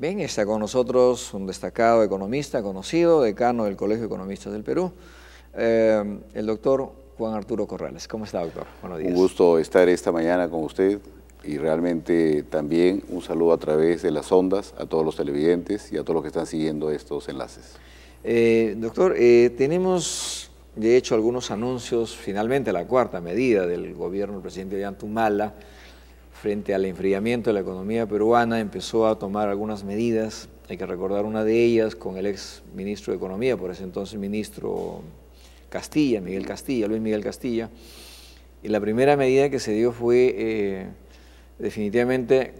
Bien, está con nosotros un destacado economista, conocido, decano del Colegio de Economistas del Perú, el doctor Juan Arturo Corrales. ¿Cómo está, doctor? Buenos días. Un gusto estar esta mañana con usted y realmente también un saludo a través de las ondas a todos los televidentes y a todos los que están siguiendo estos enlaces. Doctor, tenemos de hecho algunos anuncios, finalmente la cuarta medida del gobierno del presidente Ollanta Humala frente al enfriamiento de la economía peruana, empezó a tomar algunas medidas. Hay que recordar una de ellas con el ex ministro de Economía, por ese entonces ministro Castilla, Luis Miguel Castilla. Y la primera medida que se dio fue definitivamente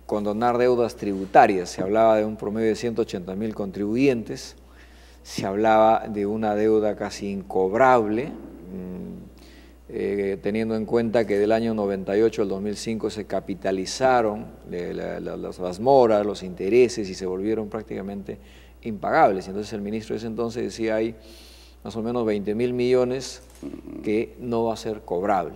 condonar deudas tributarias. Se hablaba de un promedio de 180.000 contribuyentes, se hablaba de una deuda casi incobrable, teniendo en cuenta que del año 98 al 2005 se capitalizaron las moras, los intereses y se volvieron prácticamente impagables. Entonces el ministro de ese entonces decía hay más o menos 20.000 millones que no va a ser cobrable.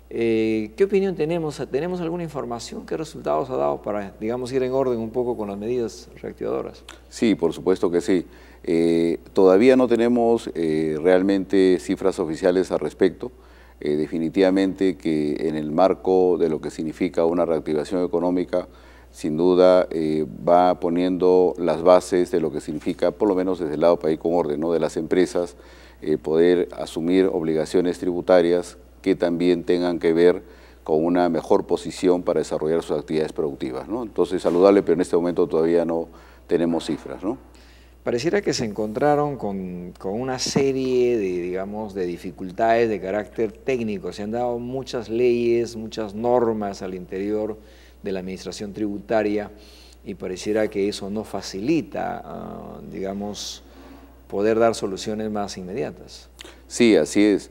¿Qué opinión tenemos? ¿Tenemos alguna información? ¿Qué resultados ha dado para, digamos, ir en orden un poco con las medidas reactivadoras? Sí, por supuesto que sí. Todavía no tenemos realmente cifras oficiales al respecto. Definitivamente que en el marco de lo que significa una reactivación económica, sin duda va poniendo las bases de lo que significa, por lo menos desde el lado país con orden, ¿no?, de las empresas, poder asumir obligaciones tributarias que también tengan que ver con una mejor posición para desarrollar sus actividades productivas, ¿no? Entonces, saludable, pero en este momento todavía no tenemos cifras, ¿no? Pareciera que se encontraron con una serie de, digamos, de dificultades de carácter técnico. Se han dado muchas leyes, muchas normas al interior de la administración tributaria y pareciera que eso no facilita, digamos, poder dar soluciones más inmediatas. Sí, así es.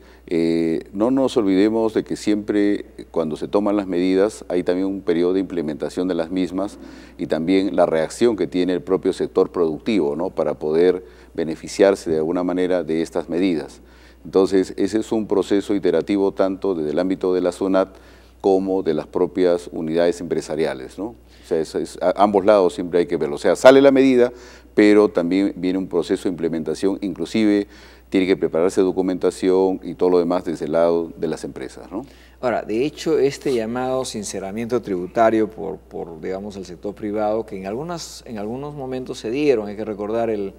No nos olvidemos de que siempre cuando se toman las medidas hay también un periodo de implementación de las mismas y también la reacción que tiene el propio sector productivo, ¿no?, para poder beneficiarse de alguna manera de estas medidas. Entonces, ese es un proceso iterativo tanto desde el ámbito de la SUNAT como de las propias unidades empresariales, ¿no? O sea, a ambos lados siempre hay que verlo. O sea, sale la medida, pero también viene un proceso de implementación, inclusive tiene que prepararse documentación y todo lo demás desde el lado de las empresas, ¿no? Ahora, de hecho, este llamado sinceramiento tributario por digamos, el sector privado, que en algunos momentos se dieron, hay que recordar, en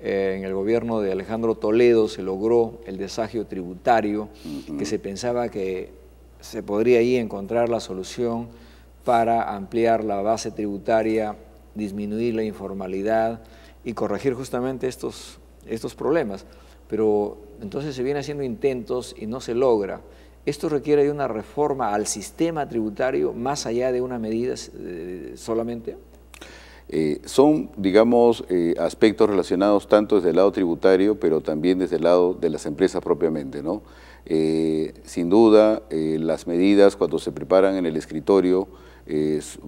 el gobierno de Alejandro Toledo se logró el desagio tributario, que se pensaba que se podría ahí encontrar la solución para ampliar la base tributaria, disminuir la informalidad y corregir justamente estos problemas. Pero entonces se vienen haciendo intentos y no se logra. ¿Esto requiere de una reforma al sistema tributario más allá de una medida solamente? Son, digamos, aspectos relacionados tanto desde el lado tributario, pero también desde el lado de las empresas propiamente, ¿no? Sin duda, las medidas cuando se preparan en el escritorio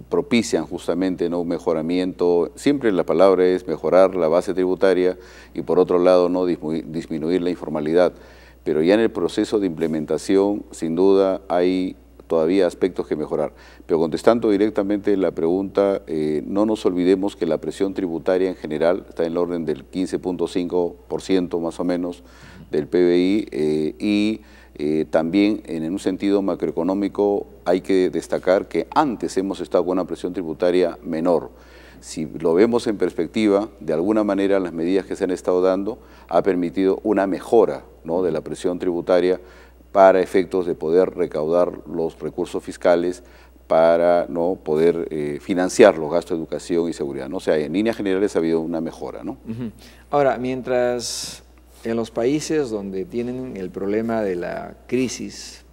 propician justamente, ¿no?, un mejoramiento. Siempre la palabra es mejorar la base tributaria y por otro lado no disminuir la informalidad. Pero ya en el proceso de implementación, sin duda, hay todavía aspectos que mejorar. Pero contestando directamente la pregunta, no nos olvidemos que la presión tributaria en general está en el orden del 15.5% más o menos del PBI también en un sentido macroeconómico hay que destacar que antes hemos estado con una presión tributaria menor. Si lo vemos en perspectiva, de alguna manera las medidas que se han estado dando ha permitido una mejora, ¿no?, de la presión tributaria para efectos de poder recaudar los recursos fiscales para no poder financiar los gastos de educación y seguridad, ¿no? O sea, en líneas generales ha habido una mejora, ¿no? Ahora, mientras en los países donde tienen el problema de la crisis,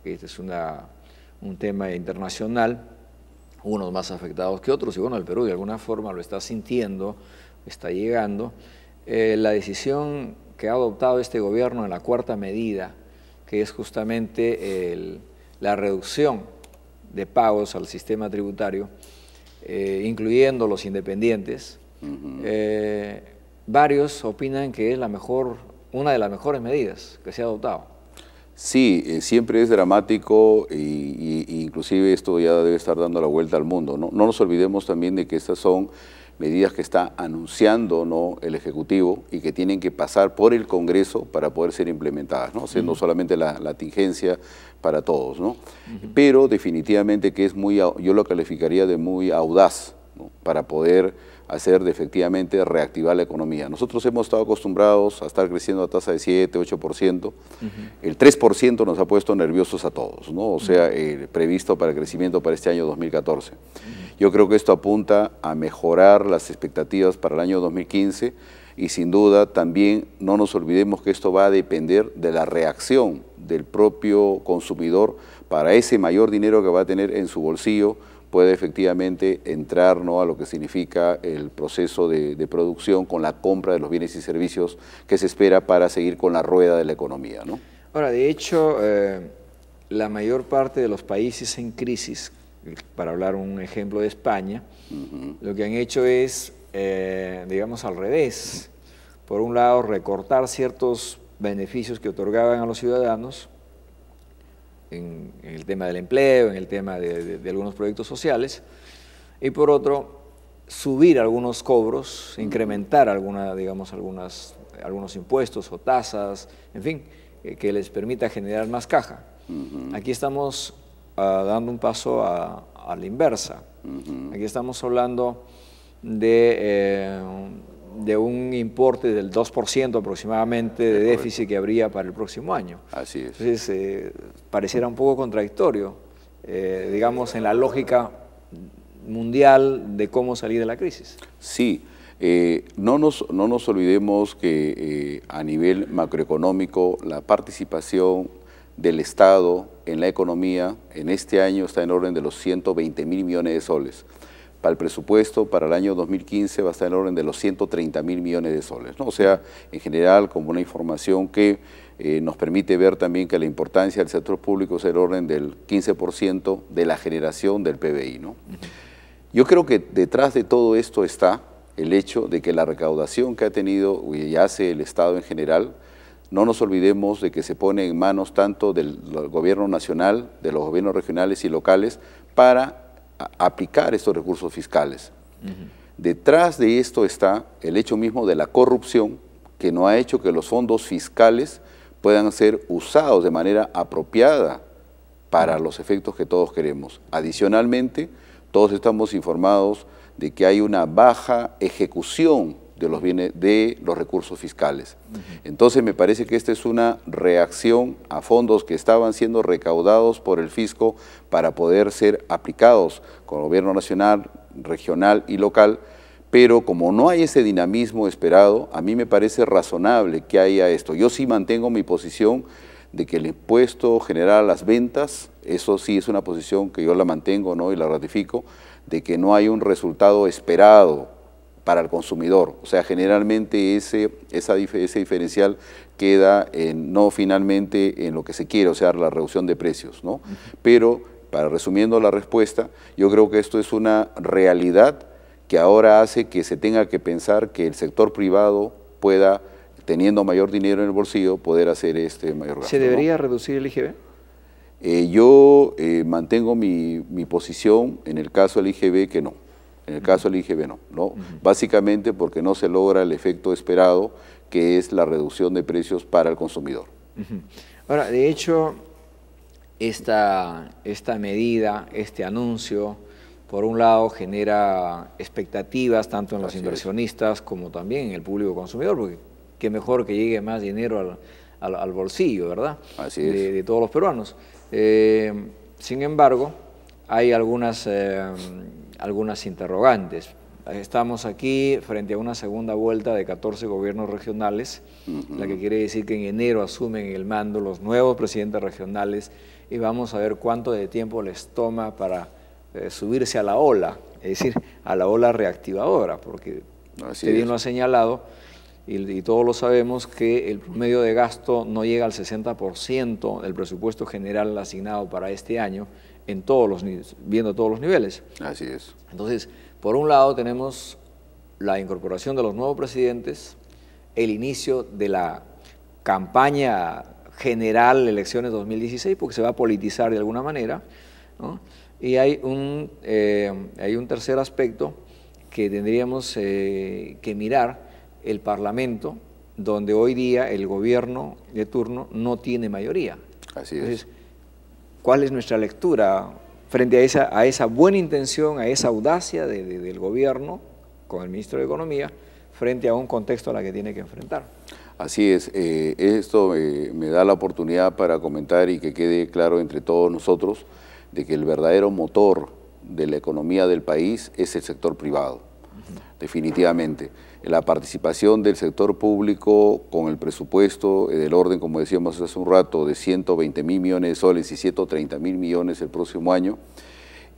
que este es un tema internacional, unos más afectados que otros, y bueno, el Perú de alguna forma lo está sintiendo, está llegando, la decisión que ha adoptado este gobierno en la cuarta medida, que es justamente la reducción de pagos al sistema tributario, incluyendo los independientes, varios opinan que es una de las mejores medidas que se ha adoptado. Sí, siempre es dramático y inclusive esto ya debe estar dando la vuelta al mundo, ¿no? No nos olvidemos también de que estas son medidas que está anunciando, ¿no?, el Ejecutivo y que tienen que pasar por el Congreso para poder ser implementadas, ¿no? O sea, no solamente la tingencia para todos, ¿no? Pero definitivamente que es yo lo calificaría de muy audaz, ¿no?, para poder hacer efectivamente reactivar la economía. Nosotros hemos estado acostumbrados a estar creciendo a tasa de 7, 8%. El 3% nos ha puesto nerviosos a todos, ¿no? O sea, previsto para el crecimiento para este año 2014. Yo creo que esto apunta a mejorar las expectativas para el año 2015 y sin duda también no nos olvidemos que esto va a depender de la reacción del propio consumidor para ese mayor dinero que va a tener en su bolsillo, puede efectivamente entrar, ¿no?, a lo que significa el proceso de producción con la compra de los bienes y servicios que se espera para seguir con la rueda de la economía, ¿no? Ahora, de hecho, la mayor parte de los países en crisis, para hablar un ejemplo de España, lo que han hecho es, digamos, al revés. Por un lado, recortar ciertos beneficios que otorgaban a los ciudadanos, en el tema del empleo, en el tema de algunos proyectos sociales, y por otro, subir algunos cobros, incrementar algunos impuestos o tasas, en fin, que les permita generar más caja. Aquí estamos dando un paso a la inversa. Aquí estamos hablando de un importe del 2% aproximadamente de déficit que habría para el próximo año. Así es. Entonces, pareciera un poco contradictorio, digamos, en la lógica mundial de cómo salir de la crisis. Sí, no nos olvidemos que a nivel macroeconómico la participación del Estado en la economía en este año está en orden de los 120.000 millones de soles. Para el presupuesto para el año 2015 va a estar en orden de los 130.000 millones de soles, ¿no? O sea, en general, como una información que nos permite ver también que la importancia del sector público es el orden del 15% de la generación del PBI, ¿no? Yo creo que detrás de todo esto está el hecho de que la recaudación que ha tenido y hace el Estado en general, no nos olvidemos de que se pone en manos tanto del gobierno nacional, de los gobiernos regionales y locales, para aplicar estos recursos fiscales. Detrás de esto está el hecho mismo de la corrupción, que no ha hecho que los fondos fiscales puedan ser usados de manera apropiada para los efectos que todos queremos. Adicionalmente, todos estamos informados de que hay una baja ejecución de los recursos fiscales. Entonces me parece que esta es una reacción a fondos que estaban siendo recaudados por el fisco para poder ser aplicados con el gobierno nacional, regional y local, pero como no hay ese dinamismo esperado, a mí me parece razonable que haya esto. Yo sí mantengo mi posición de que el impuesto general a las ventas, eso sí es una posición que yo la mantengo, ¿no?, y la ratifico, de que no hay un resultado esperado para el consumidor. O sea, generalmente ese diferencial queda no finalmente en lo que se quiere, o sea, la reducción de precios, ¿no? Pero, resumiendo la respuesta, yo creo que esto es una realidad que ahora hace que se tenga que pensar que el sector privado pueda, teniendo mayor dinero en el bolsillo, poder hacer este mayor gasto. ¿Se debería reducir el IGB? Yo mantengo mi posición en el caso del IGB que no. En el caso del IGB no. Básicamente porque no se logra el efecto esperado, que es la reducción de precios para el consumidor. Ahora, de hecho, esta medida, este anuncio, por un lado genera expectativas tanto en los inversionistas como también en el público consumidor, porque qué mejor que llegue más dinero al bolsillo, ¿verdad? Así es. De todos los peruanos. Sin embargo, hay algunas interrogantes. Estamos aquí frente a una segunda vuelta de 14 gobiernos regionales, la que quiere decir que en enero asumen el mando los nuevos presidentes regionales y vamos a ver cuánto de tiempo les toma para subirse a la ola, es decir, a la ola reactivadora, porque usted bien lo ha señalado y todos lo sabemos que el promedio de gasto no llega al 60% del presupuesto general asignado para este año, viendo todos los niveles. Así es. Entonces, por un lado tenemos la incorporación de los nuevos presidentes, el inicio de la campaña general elecciones 2016, porque se va a politizar de alguna manera, ¿no? Y hay un tercer aspecto que tendríamos que mirar el Parlamento, donde hoy día el gobierno de turno no tiene mayoría. Así es. Entonces, ¿cuál es nuestra lectura frente a esa buena intención, a esa audacia del gobierno con el ministro de Economía, frente a un contexto a la que tiene que enfrentar? Así es, esto me da la oportunidad para comentar y que quede claro entre todos nosotros de que el verdadero motor de la economía del país es el sector privado, definitivamente. La participación del sector público con el presupuesto del orden, como decíamos hace un rato, de 120.000 millones de soles y 130.000 millones el próximo año,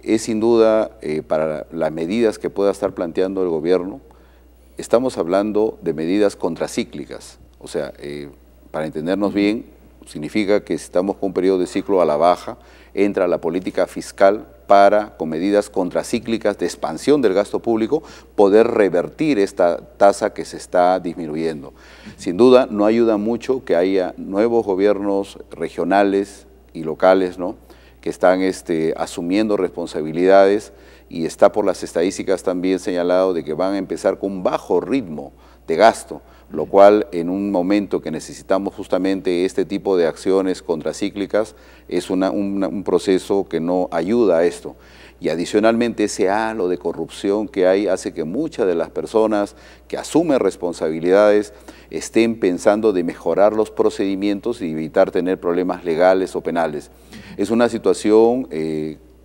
es sin duda para las medidas que pueda estar planteando el gobierno. Estamos hablando de medidas contracíclicas, o sea, para entendernos bien, significa que estamos con un periodo de ciclo a la baja, entra la política fiscal para, con medidas contracíclicas de expansión del gasto público, poder revertir esta tasa que se está disminuyendo. Sin duda, no ayuda mucho que haya nuevos gobiernos regionales y locales, ¿no?, que están asumiendo responsabilidades, y está por las estadísticas también señalado de que van a empezar con un bajo ritmo de gasto, lo cual en un momento que necesitamos justamente este tipo de acciones contracíclicas es un proceso que no ayuda a esto. Y adicionalmente ese halo de corrupción que hay hace que muchas de las personas que asumen responsabilidades estén pensando de mejorar los procedimientos y evitar tener problemas legales o penales. Es una situación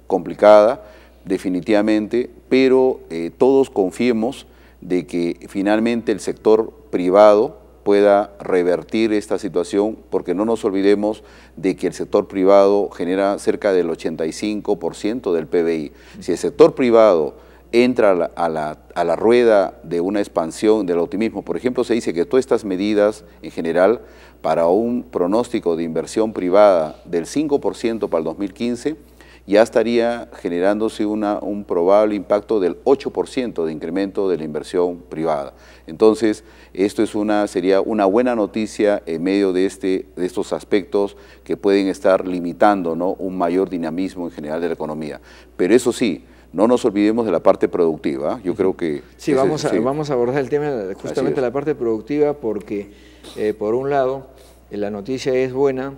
complicada, definitivamente, pero todos confiemos de que finalmente el sector privado pueda revertir esta situación, porque no nos olvidemos de que el sector privado genera cerca del 85% del PBI. Si el sector privado entra a la rueda de una expansión del optimismo, por ejemplo, se dice que todas estas medidas en general para un pronóstico de inversión privada del 5% para el 2015, ya estaría generándose un probable impacto del 8% de incremento de la inversión privada. Entonces, esto sería una buena noticia en medio de estos aspectos que pueden estar limitando, ¿no?, un mayor dinamismo en general de la economía. Pero eso sí, no nos olvidemos de la parte productiva. Yo creo que... Sí, vamos a abordar el tema justamente de la parte productiva porque, por un lado, la noticia es buena,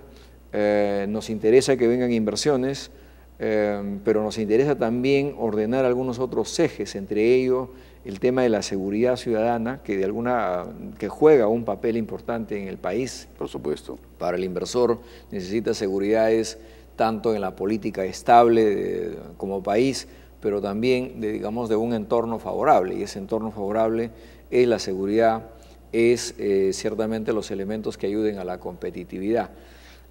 nos interesa que vengan inversiones, pero nos interesa también ordenar algunos otros ejes, entre ellos el tema de la seguridad ciudadana, que juega un papel importante en el país. Por supuesto. Para el inversor necesita seguridades tanto en la política estable como país, pero también de un entorno favorable, y ese entorno favorable es la seguridad, es ciertamente los elementos que ayuden a la competitividad.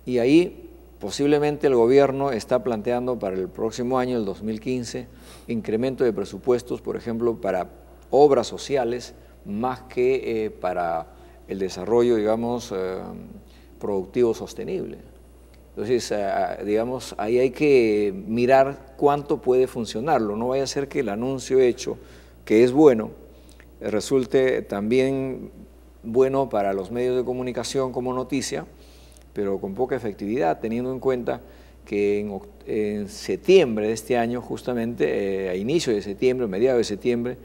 Y ahí posiblemente el gobierno está planteando para el próximo año, el 2015, incremento de presupuestos, por ejemplo, para obras sociales, más que para el desarrollo, productivo sostenible. Entonces, ahí hay que mirar cuánto puede funcionarlo. No vaya a ser que el anuncio hecho, que es bueno, resulte también bueno para los medios de comunicación como noticia, pero con poca efectividad, teniendo en cuenta que en septiembre de este año, justamente a inicio de septiembre, mediados de septiembre,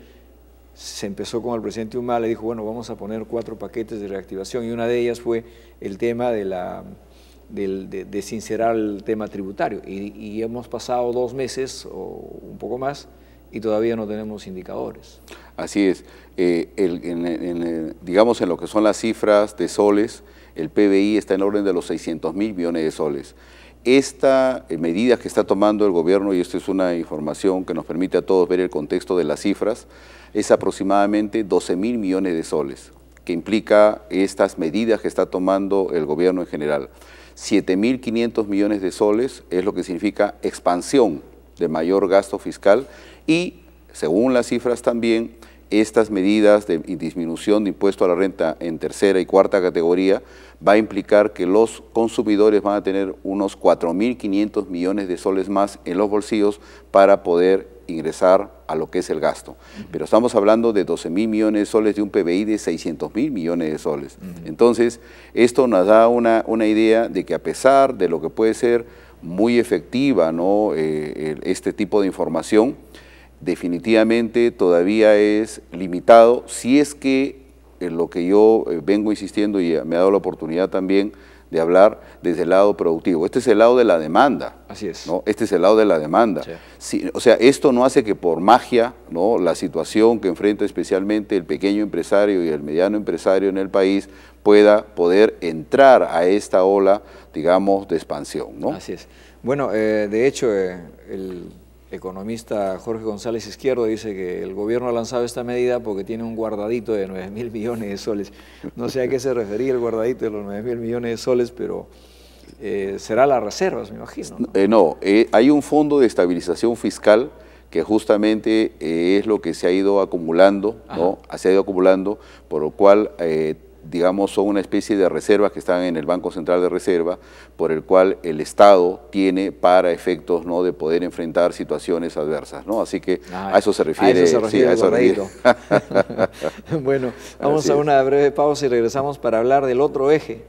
se empezó con el presidente Humala, dijo, bueno, vamos a poner 4 paquetes de reactivación, y una de ellas fue el tema de sincerar el tema tributario, y hemos pasado 2 meses o un poco más, y todavía no tenemos indicadores. Así es. Digamos en lo que son las cifras de soles, el PBI está en el orden de los 600.000 millones de soles. Esta medida que está tomando el gobierno, y esto es una información que nos permite a todos ver el contexto de las cifras, es aproximadamente 12.000 millones de soles, que implica estas medidas que está tomando el gobierno en general. 7.500 millones de soles es lo que significa expansión de mayor gasto fiscal, y según las cifras también, estas medidas de disminución de impuesto a la renta en tercera y cuarta categoría va a implicar que los consumidores van a tener unos 4.500 millones de soles más en los bolsillos para poder ingresar a lo que es el gasto. Pero estamos hablando de 12.000 millones de soles de un PBI de 600.000 millones de soles. Entonces, esto nos da una idea de que a pesar de lo que puede ser muy efectiva, ¿no?, este tipo de información, definitivamente todavía es limitado, si es que lo que yo vengo insistiendo y me ha dado la oportunidad también de hablar desde el lado productivo. Este es el lado de la demanda. Así es. ¿no? Este es el lado de la demanda. Sí. Sí, o sea, esto no hace que por magia, ¿no? La situación que enfrenta especialmente el pequeño empresario y el mediano empresario en el país pueda poder entrar a esta ola, digamos, de expansión, ¿no? Así es. Bueno, de hecho, el economista Jorge González Izquierdo dice que el gobierno ha lanzado esta medida porque tiene un guardadito de 9.000 millones de soles. No sé a qué se refería el guardadito de los 9.000 millones de soles, pero será las reservas, me imagino. No, hay un fondo de estabilización fiscal que justamente es lo que se ha ido acumulando, ¿no? Se ha ido acumulando, por lo cual digamos, son una especie de reservas que están en el Banco Central de Reserva, por el cual el Estado tiene para efectos, ¿no? de poder enfrentar situaciones adversas, ¿no? Así que a eso se refiere. A eso se refiere, sí, a eso se refiere. Bueno, vamos a una breve pausa y regresamos para hablar del otro eje